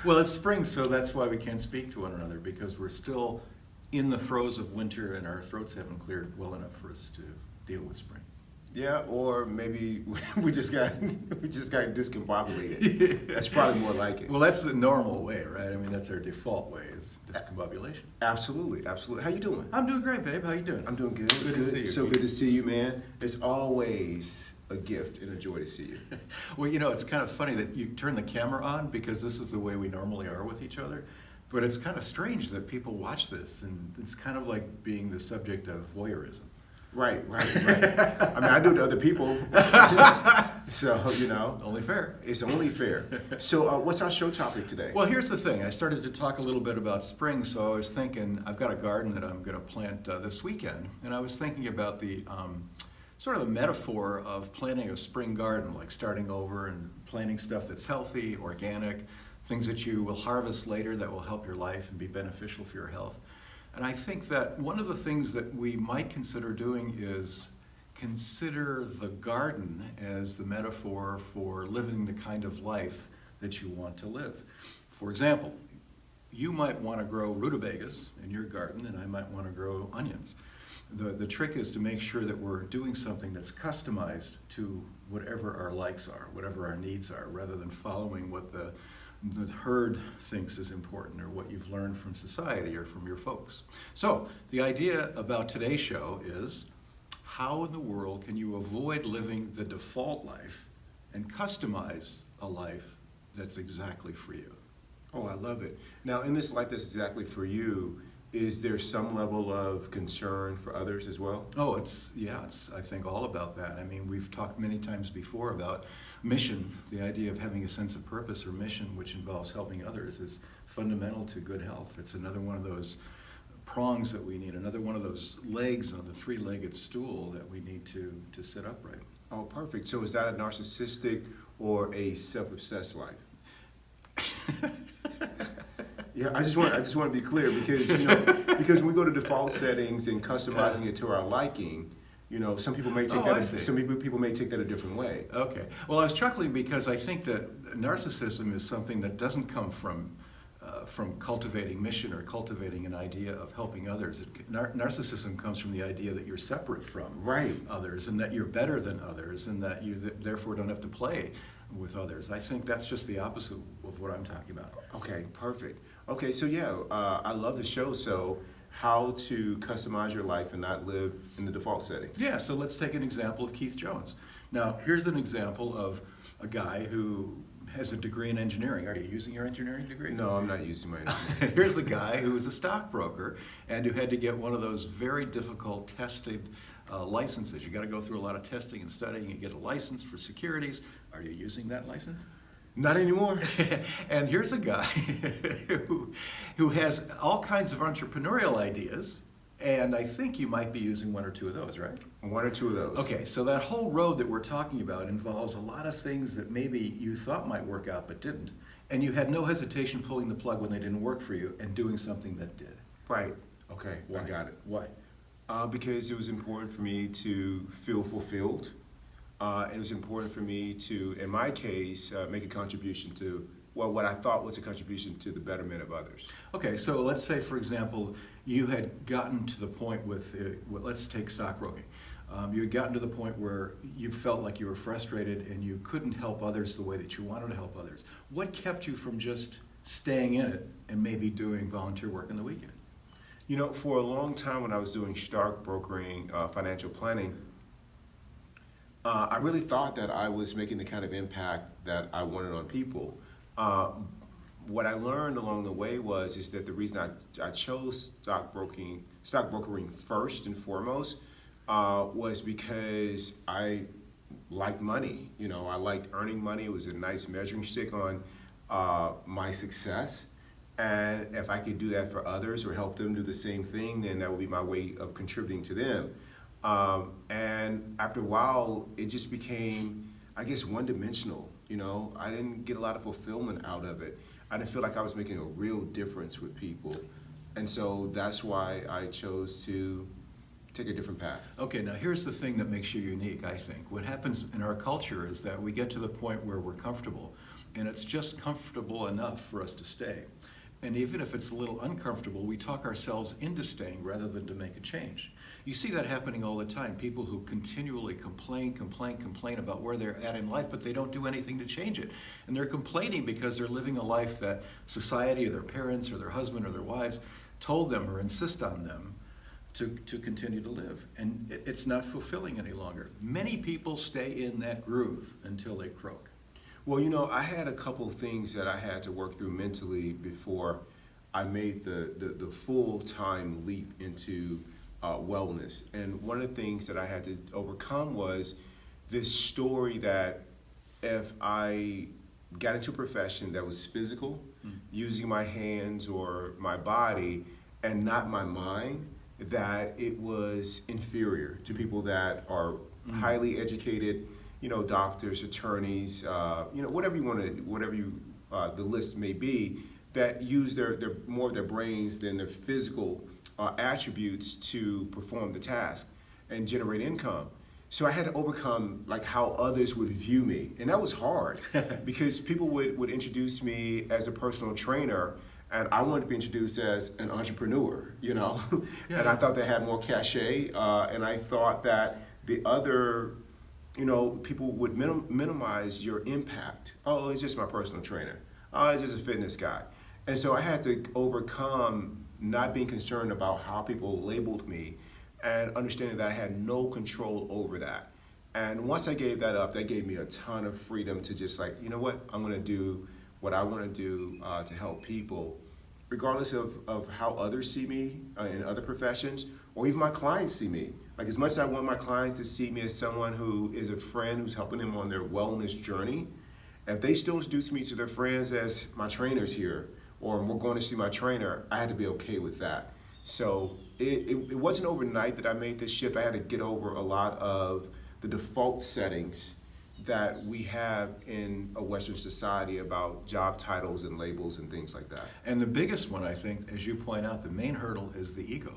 Well, it's spring, so that's why we can't speak to one another, because we're still in the throes of winter and our throats haven't cleared well enough for us to deal with spring. Yeah, or maybe we just got discombobulated. That's probably more like it. Well, that's the normal way, right? I mean, that's our default way, is discombobulation. Absolutely, absolutely. How you doing? I'm doing great, babe. How you doing? I'm doing good. Good to see you. So good to see you, man. It's always a gift and a joy to see you. Well, you know, it's kind of funny that you turn the camera on, because this is the way we normally are with each other. But it's kind of strange that people watch this, and it's kind of like being the subject of voyeurism. Right. I mean, I do it to other people. So, you know. Only fair. It's only fair. So, what's our show topic today? Well, here's the thing. I started to talk a little bit about spring, so I was thinking, I've got a garden that I'm going to plant this weekend, and I was thinking about the sort of the metaphor of planting a spring garden, like starting over and planting stuff that's healthy, organic, things that you will harvest later that will help your life and be beneficial for your health. And I think that one of the things that we might consider doing is consider the garden as the metaphor for living the kind of life that you want to live. For example, you might want to grow rutabagas in your garden, and I might want to grow onions. The trick is to make sure that we're doing something that's customized to whatever our likes are, whatever our needs are, rather than following what the herd thinks is important, or what you've learned from society or from your folks. So the idea about today's show is, how in the world can you avoid living the default life and customize a life that's exactly for you? Oh, I love it. Now, in this life that's exactly for you, is there some level of concern for others as well? Oh, it's I think all about that. I mean, we've talked many times before about mission. The idea of having a sense of purpose or mission, which involves helping others, is fundamental to good health. It's another one of those prongs that we need, another one of those legs on the three-legged stool that we need to sit upright. Oh, perfect. So is that a narcissistic or a self-obsessed life? Yeah, I just want to be clear, because because when we go to default settings and customizing it to our liking, some people may take people may take that a different way. Okay. Well, I was chuckling because I think that narcissism is something that doesn't come from cultivating mission or cultivating an idea of helping others. Narcissism comes from the idea that you're separate from others, and that you're better than others, and that you therefore don't have to play with others. I think that's just the opposite of what I'm talking about. Okay, perfect. Okay, so I love the show. So how to customize your life and not live in the default settings. Yeah, so let's take an example of Keith Jones. Now, here's an example of a guy who has a degree in engineering. Are you using your engineering degree? No, I'm not using my engineering. Here's a guy who was a stockbroker and who had to get one of those very difficult tested licenses. You got to go through a lot of testing and studying and get a license for securities. Are you using that license? Not anymore. And here's a guy who has all kinds of entrepreneurial ideas, and I think you might be using one or two of those, right? One or two of those. Okay, so that whole road that we're talking about involves a lot of things that maybe you thought might work out but didn't, and you had no hesitation pulling the plug when they didn't work for you and doing something that did. Right. Okay, Why? I got it. Why? Because it was important for me to feel fulfilled. It was important for me to, in my case, make a contribution to, what I thought was a contribution to the betterment of others. Okay, so let's say, for example, you had gotten to the point with, let's take stockbroking. You had gotten to the point where you felt like you were frustrated and you couldn't help others the way that you wanted to help others. What kept you from just staying in it and maybe doing volunteer work in the weekend? For a long time when I was doing stockbrokering, financial planning, I really thought that I was making the kind of impact that I wanted on people. What I learned along the way is that the reason I chose stockbrokering first and foremost was because I liked money. I liked earning money. It was a nice measuring stick on my success. And if I could do that for others or help them do the same thing, then that would be my way of contributing to them. And after a while, it just became, I guess, one-dimensional. You know, I didn't get a lot of fulfillment out of it. I didn't feel like I was making a real difference with people. And so that's why I chose to take a different path. Okay, now here's the thing that makes you unique, I think. What happens in our culture is that we get to the point where we're comfortable, and it's just comfortable enough for us to stay. And even if it's a little uncomfortable, we talk ourselves into staying rather than to make a change. You see that happening all the time. People who continually complain about where they're at in life, but they don't do anything to change it. And they're complaining because they're living a life that society or their parents or their husband or their wives told them or insist on them to continue to live. And it's not fulfilling any longer. Many people stay in that groove until they croak. Well, you know, I had a couple things that I had to work through mentally before I made the full-time leap into wellness. And one of the things that I had to overcome was this story that if I got into a profession that was physical, using my hands or my body and not my mind, that it was inferior to people that are highly educated, you know, doctors, attorneys, you know, whatever you want to, the list may be, that use their more of their brains than their physical attributes to perform the task and generate income. So I had to overcome like how others would view me, and that was hard because people would introduce me as a personal trainer, and I wanted to be introduced as an entrepreneur, you know, Yeah. and I thought they had more cachet, and I thought that the other, you know, people would minimize your impact. Oh, he's just my personal trainer. Oh, he's just a fitness guy. And so I had to overcome not being concerned about how people labeled me and understanding that I had no control over that. And once I gave that up, that gave me a ton of freedom to just like, you know what, I'm gonna do what I wanna do to help people, regardless of how others see me in other professions, or even my clients see me. Like as much as I want my clients to see me as someone who is a friend who's helping them on their wellness journey, if they still introduce me to their friends as my trainer's here, or we're going to see my trainer, I had to be okay with that. So it wasn't overnight that I made this shift. I had to get over a lot of the default settings that we have in a Western society about job titles and labels and things like that. And the biggest one, I think, as you point out, the main hurdle is the ego.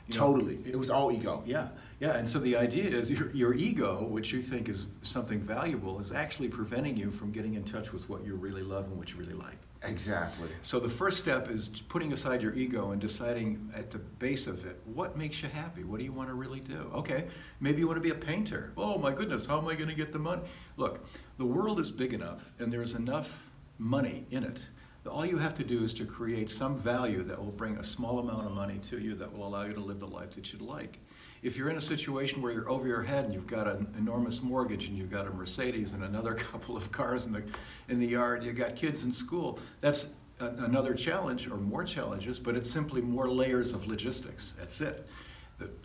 You know, Totally. It was all ego. Yeah, yeah, and so the idea is your ego, which you think is something valuable, is actually preventing you from getting in touch with what you really love and what you really like. Exactly. So the first step is putting aside your ego and deciding at the base of it, what makes you happy? What do you want to really do? Okay, maybe you want to be a painter. Oh my goodness, how am I going to get the money? Look, the world is big enough and there's enough money in it. All you have to do is to create some value that will bring a small amount of money to you that will allow you to live the life that you'd like. If you're in a situation where you're over your head and you've got an enormous mortgage and you've got a Mercedes and another couple of cars in the yard, you've got kids in school, that's another challenge or more challenges, but it's simply more layers of logistics. That's it.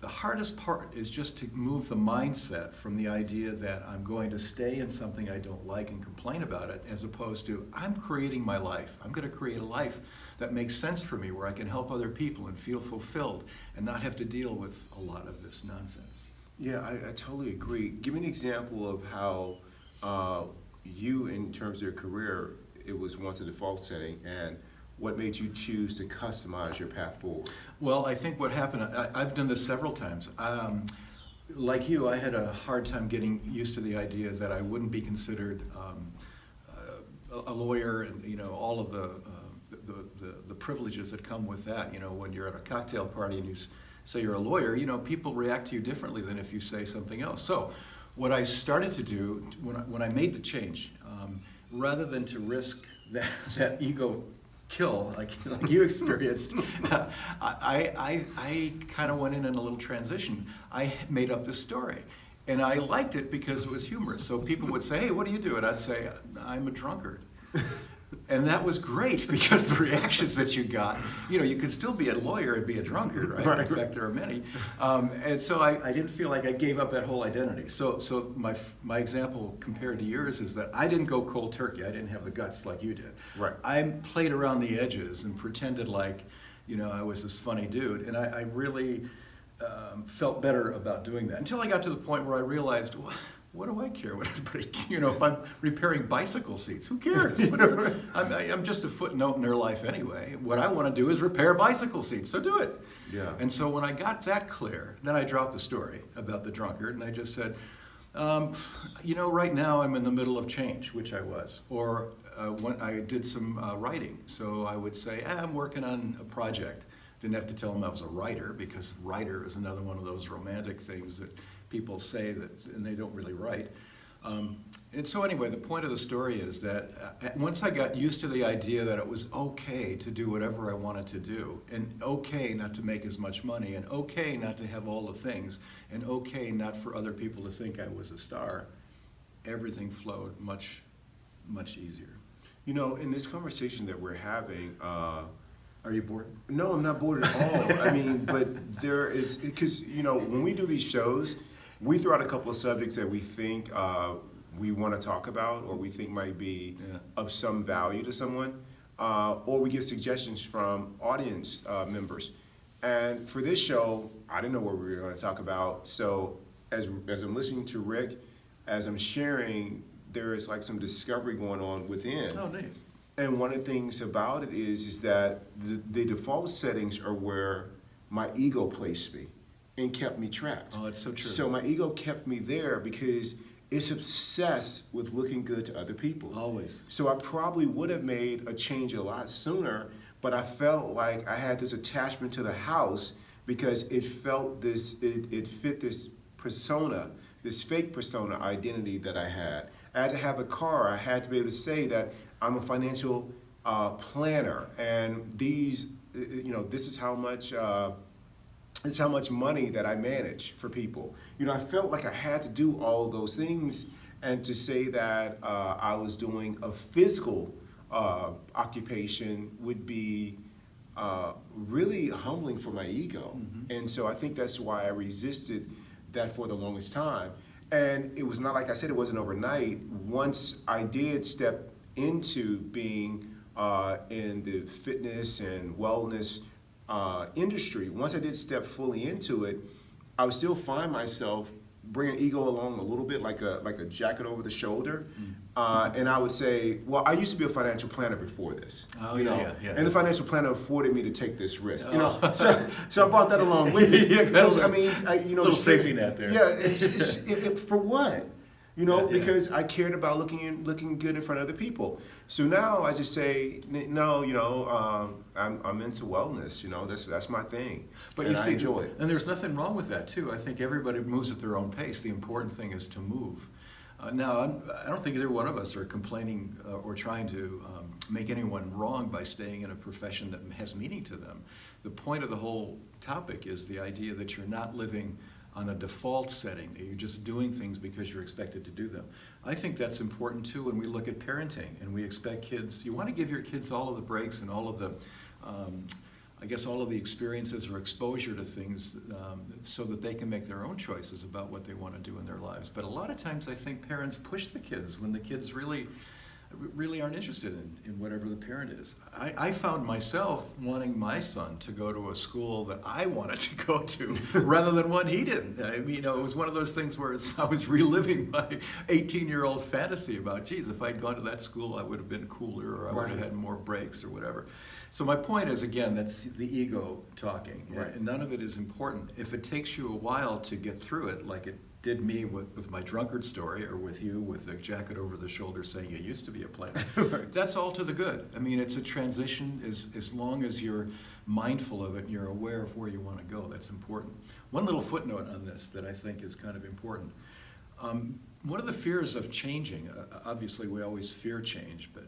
The hardest part is just to move the mindset from the idea that I'm going to stay in something I don't like and complain about it, as opposed to I'm creating my life. I'm going to create a life that makes sense for me, where I can help other people and feel fulfilled and not have to deal with a lot of this nonsense. Yeah, I totally agree. Give me an example of how you, in terms of your career, it was once a default setting, and what made you choose to customize your path forward? Well, I think what happened, I've done this several times. Like you, I had a hard time getting used to the idea that I wouldn't be considered a lawyer, and you know all of the privileges that come with that. You know, when you're at a cocktail party and you say you're a lawyer, you know, people react to you differently than if you say something else. So, what I started to do when I made the change, rather than to risk that ego kill like you experienced, I kind of went in a little transition. I made up this story, and I liked it because it was humorous. So people would say, "Hey, what do you do?" And I'd say, "I'm a drunkard." And that was great because the reactions that you got, you could still be a lawyer and be a drunkard, right? Right. In fact, there are many. And so I didn't feel like I gave up that whole identity. So my example compared to yours is that I didn't go cold turkey. I didn't have the guts like you did. Right. I played around the edges and pretended like, I was this funny dude. And I really felt better about doing that until I got to the point where I realized, what do I care what everybody, if I'm repairing bicycle seats, who cares? What is it? I'm just a footnote in their life anyway. What I want to do is repair bicycle seats, so do it. Yeah. And so when I got that clear, then I dropped the story about the drunkard and I just said, right now I'm in the middle of change, which I was. Or when I did some writing, so I would say, I'm working on a project. Didn't have to tell them I was a writer, because writer is another one of those romantic things that people say that, and they don't really write. And so anyway, the point of the story is that once I got used to the idea that it was okay to do whatever I wanted to do, and okay not to make as much money, and okay not to have all the things, and okay not for other people to think I was a star, everything flowed much, much easier. In this conversation that we're having, Are you bored? no, I'm not bored at all. I mean, but there is, because, when we do these shows, we throw out a couple of subjects that we think we want to talk about, or we think might be of some value to someone, or we get suggestions from audience members. And for this show, I didn't know what we were going to talk about. So as I'm listening to Rick, as I'm sharing, there is like some discovery going on within. Oh, neat. And one of the things about it is that the default settings are where my ego placed me and kept me trapped. Oh, that's so true. So my ego kept me there because it's obsessed with looking good to other people. Always. So I probably would have made a change a lot sooner, but I felt like I had this attachment to the house because it felt it fit this persona, this fake persona identity that I had. I had to have a car. I had to be able to say that I'm a financial planner, and this is how much money that I manage for people. I felt like I had to do all of those things, and to say that I was doing a physical occupation would be really humbling for my ego. Mm-hmm. And so I think that's why I resisted that for the longest time. And it was not, like I said, it wasn't overnight. Once I did step into being in the fitness and wellness industry, once I did step fully into it, I would still find myself bringing ego along a little bit, like a jacket over the shoulder. And I would say, well, I used to be a financial planner before this. Oh, yeah. And the financial planner afforded me to take this risk. Oh. So I brought that along with me. Yeah, Because, I mean, little safety net there. Yeah, for what? Yeah. Because I cared about looking good in front of other people. So now I just say, no, I'm into wellness. That's my thing. But and you I see, enjoy it. And there's nothing wrong with that too. I think everybody moves at their own pace. The important thing is to move. Now, I don't think either one of us are complaining or trying to make anyone wrong by staying in a profession that has meaning to them. The point of the whole topic is the idea that you're not living on a default setting, that you're just doing things because you're expected to do them. I think that's important too when we look at parenting and we expect kids, you want to give your kids all of the breaks and all of the, all of the experiences or exposure to things so that they can make their own choices about what they want to do in their lives. But a lot of times I think parents push the kids when the kids really aren't interested in whatever the parent is. I found myself wanting my son to go to a school that I wanted to go to rather than one he didn't. I mean, it was one of those things where I was reliving my 18-year-old fantasy about, geez, if I'd gone to that school, I would have been cooler, or I would have had more breaks or whatever. So my point is, again, that's the ego talking. Right. And none of it is important. If it takes you a while to get through it, like it did me with my drunkard story, or with you with the jacket over the shoulder saying you used to be a planner, Right. That's all to the good. I mean, it's a transition as long as you're mindful of it and you're aware of where you want to go. That's important. One little footnote on this that I think is kind of important. One of the fears of changing, obviously we always fear change, but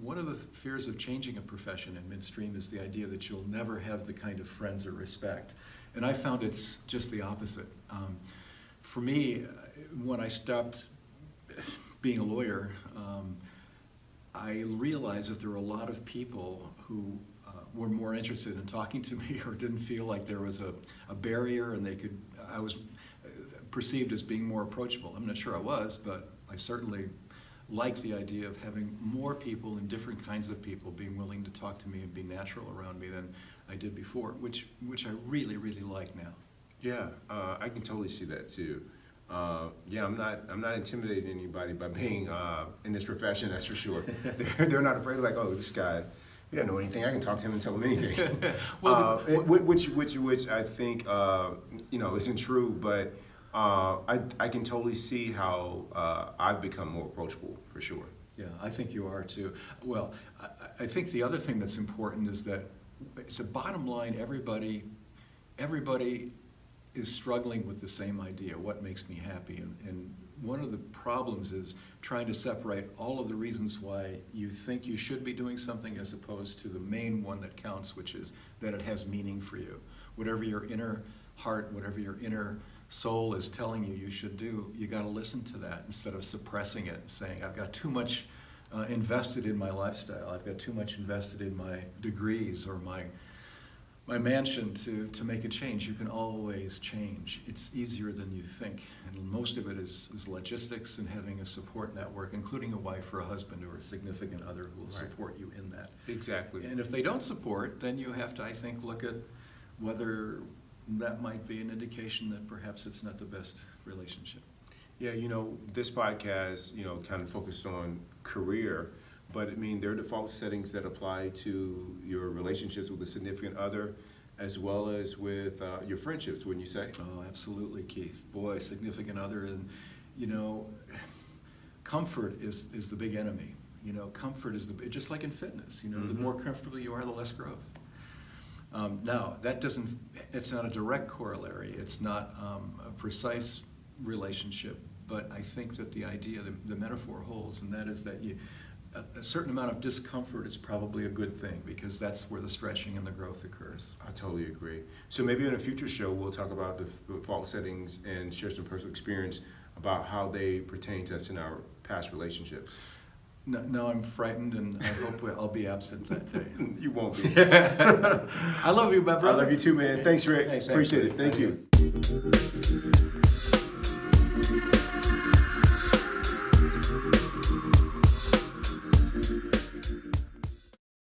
one of the fears of changing a profession in midstream is the idea that you'll never have the kind of friends or respect. And I found it's just the opposite. For me, when I stopped being a lawyer, I realized that there were a lot of people who were more interested in talking to me or didn't feel like there was a barrier and I was perceived as being more approachable. I'm not sure I was, but I certainly liked the idea of having more people and different kinds of people being willing to talk to me and be natural around me than I did before, which I really, really like now. Yeah, I can totally see that too. Yeah, I'm not intimidating anybody by being in this profession. That's for sure. They're not afraid. Like, oh, this guy, he doesn't know anything. I can talk to him and tell him anything. Which I think isn't true, but I can totally see how I've become more approachable for sure. Yeah, I think you are too. Well, I think the other thing that's important is that the bottom line, everybody is struggling with the same idea, what makes me happy, and one of the problems is trying to separate all of the reasons why you think you should be doing something as opposed to the main one that counts, which is that it has meaning for you. Whatever your inner heart, whatever your inner soul is telling you you should do, you got to listen to that instead of suppressing it and saying, I've got too much invested in my lifestyle, I've got too much invested in my degrees or my mansion to make a change. You can always change. It's easier than you think. And most of it is logistics and having a support network, including a wife or a husband or a significant other who will support you in that. Exactly. And if they don't support, then you have to, I think, look at whether that might be an indication that perhaps it's not the best relationship. Yeah, this podcast, kind of focused on career, but I mean, there are default settings that apply to your relationships with a significant other, as well as with your friendships, wouldn't you say? Oh, absolutely, Keith. Boy, significant other, and comfort is the big enemy. Comfort is just like in fitness. The more comfortable you are, the less growth. Now, it's not a direct corollary. It's not a precise relationship, but I think that the idea, the metaphor holds, and that is that a certain amount of discomfort is probably a good thing because that's where the stretching and the growth occurs. I totally agree. So maybe in a future show, we'll talk about the default settings and share some personal experience about how they pertain to us in our past relationships. No, I'm frightened, and I hope I'll be absent that day. You won't be. I love you, my brother. I love you too, man. Thanks, Rick. Hey, thanks, Appreciate Rick. it. Thank you.